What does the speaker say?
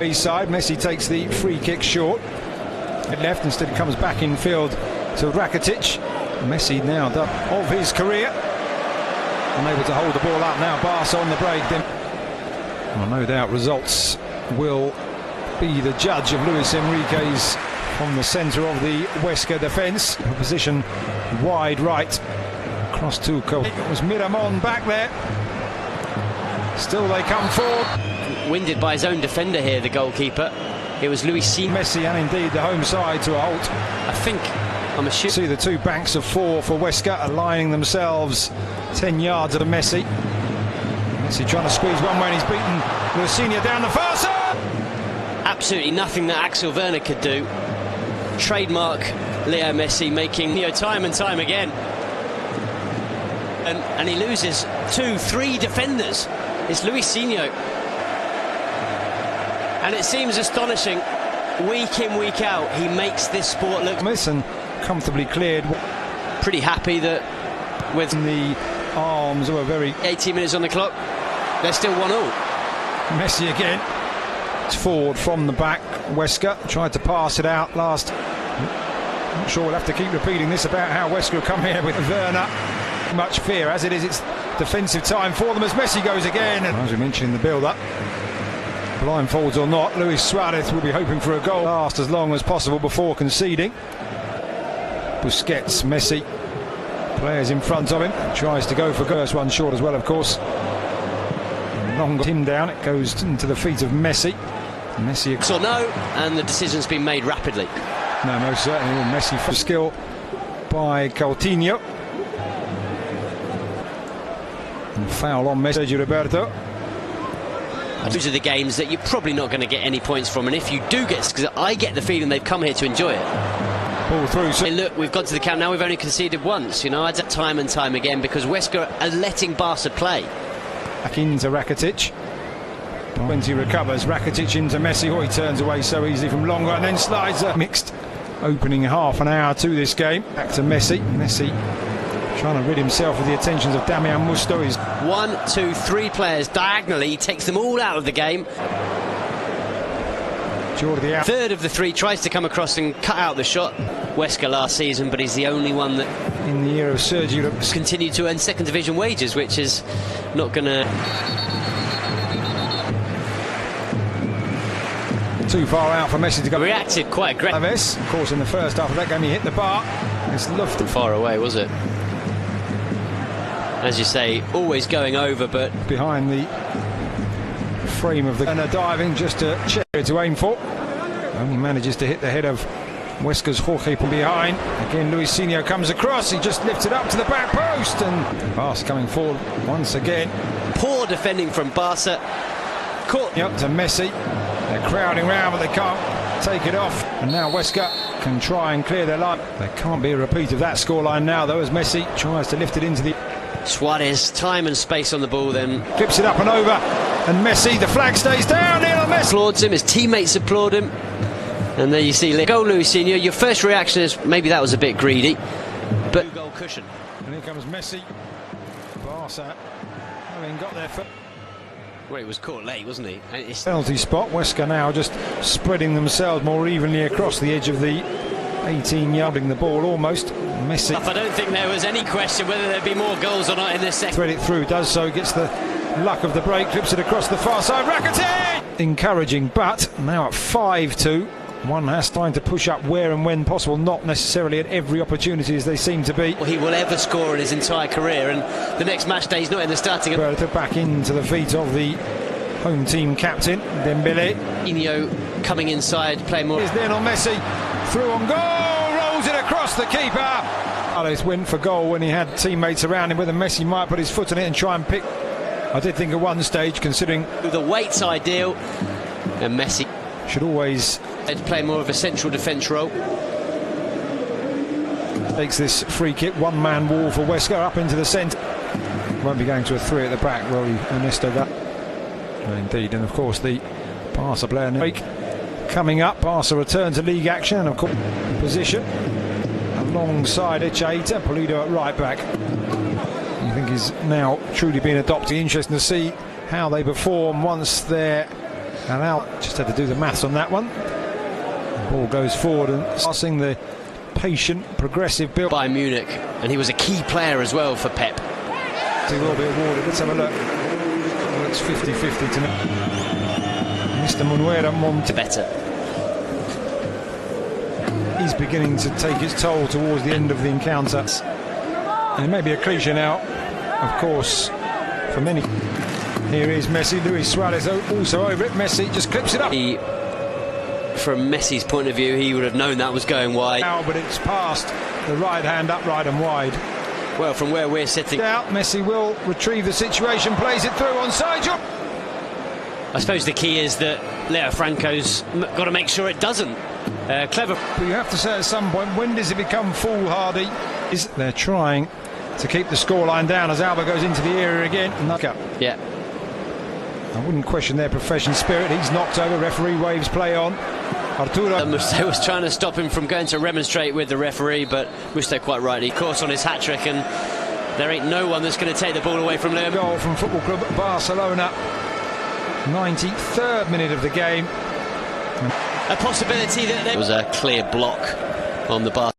East side, Messi takes the free kick short. It left, instead it comes back in field to Rakitic. Messi now done of his career. Unable to hold the ball up now. Barca on the break. Well, no doubt results will be the judge of Luis Enrique's from the centre of the Huesca defence. Position wide right. Across to it was Miramon back there. Still they come forward. Winded by his own defender here, the goalkeeper. It was Luis Messi and indeed the home side to a halt. I think I'm assuming. See the two banks of four for Huesca aligning themselves 10 yards of Messi. Messi trying to squeeze one way and he's beaten Luisinho down the far side. Absolutely nothing that Axel Werner could do. Trademark Leo Messi, making time and time again. And he loses 2-3 defenders. It's Luisinho. And it seems astonishing, week in, week out, he makes this sport look... And comfortably cleared. Pretty happy that with the arms were very... 18 minutes on the clock, they're still 1-1. Messi again. It's forward from the back. Huesca tried to pass it out last. I'm sure we'll have to keep repeating this about how Huesca come here with Werner. Much fear as it is, it's defensive time for them as Messi goes again. And as we mentioned in the build-up, blindfolds or not, Luis Suarez will be hoping for a goal last as long as possible before conceding. Busquets, Messi, players in front of him, tries to go for first one short as well, of course. Long him down, it goes into the feet of Messi. Messi. So no, and the decision's been made rapidly. No, most certainly. Messi for skill by Coutinho. And foul on Messi, Sergio Roberto. These are the games that you're probably not going to get any points from, and if you do get, because I get the feeling they've come here to enjoy it. Ball through. Hey, look, we've got to the camp now, we've only conceded once, I'd say time and time again, because Huesca are letting Barca play. Back into Rakitic. When he recovers, Rakitic into Messi. Oh, he turns away so easily from Longo and then slides a mixed opening half an hour to this game. Back to Messi. Messi trying to rid himself of the attentions of Damian Musto. He's 1, 2, 3 players diagonally. He takes them all out of the game. Jordi out. Third of the three tries to come across and cut out the shot. Huesca last season, but he's the only one that in the year of Sergio continued to earn second division wages, which is not going to... Too far out for Messi to go. Reacted quite aggressively. Of course, in the first half of that game, he hit the bar. It's lofted. Far away, was it? As you say, always going over, but behind the frame of the and diving just to check to aim for. Only manages to hit the head of Huesca's Jorge from behind. Again, Luisinho comes across. He just lifts it up to the back post, and pass coming forward once again. Poor defending from Barca. Caught up to Messi. They're crowding round, but they can't take it off. And now Huesca can try and clear their line. There can't be a repeat of that scoreline now, though, as Messi tries to lift it into the... Suarez, time and space on the ball, then flips it up and over. And Messi, the flag stays down. Messi applauds him, his teammates applaud him. And there you see, go Luisinho. Your first reaction is maybe that was a bit greedy. But goal cushion. And here comes Messi. Barca having got there first. Well, he was caught late, wasn't he? Penalty spot. Huesca now just spreading themselves more evenly across the edge of the 18-yarding the ball almost. Messi. I don't think there was any question whether there'd be more goals or not in this second. Thread it through, does so, gets the luck of the break, clips it across the far side. Rakitic! Encouraging, but now at 5-2. One has time to push up where and when possible, not necessarily at every opportunity as they seem to be. Well, he will ever score in his entire career, and the next match day he's not in the starting. Back into the feet of the home team captain, Dembele. Inyo coming inside, playing more. Is Lionel Messi through on goal, rolls it across the keeper. Alex went for goal when he had teammates around him, whether Messi might put his foot on it and try and pick. I did think at one stage, considering the weight's ideal, and Messi should always play more of a central defence role. Takes this free kick, one-man wall for Huesca up into the centre. Won't be going to a 3 at the back, will he, Ernesto? Indeed, and of course the Barca player coming up. Barca return to league action, and of course position alongside Echaita. Pulido at right back. I think he's now truly been adopted. Interesting to see how they perform once they're And out, just had to do the maths on that one. The ball goes forward and passing the patient, progressive build. By Munich, and he was a key player as well for Pep. He will be awarded. Let's have a look. Well, it's 50-50 to me. Mr. Manuela Monte. Better. He's beginning to take its toll towards the end of the encounter. And it may be a cliche now, of course, for many. Here is Messi. Luis Suarez also over it. Messi just clips it up. From Messi's point of view, he would have known that was going wide. Now, but it's past the right hand upright and wide. Well, from where we're sitting, out, Messi will retrieve the situation, plays it through on side job. I suppose the key is that Leo Franco's got to make sure it doesn't. Clever. But you have to say at some point, when does it become foolhardy? They're trying to keep the scoreline down as Alba goes into the area again. Yeah. I wouldn't question their professional spirit. He's knocked over. Referee waves play on. Arturo Musto was trying to stop him from going to remonstrate with the referee, but Musto quite rightly caught on his hat-trick, and there ain't no one that's going to take the ball away from Leo. Goal from Football Club Barcelona. 93rd minute of the game. A possibility that there was a clear block on the bar.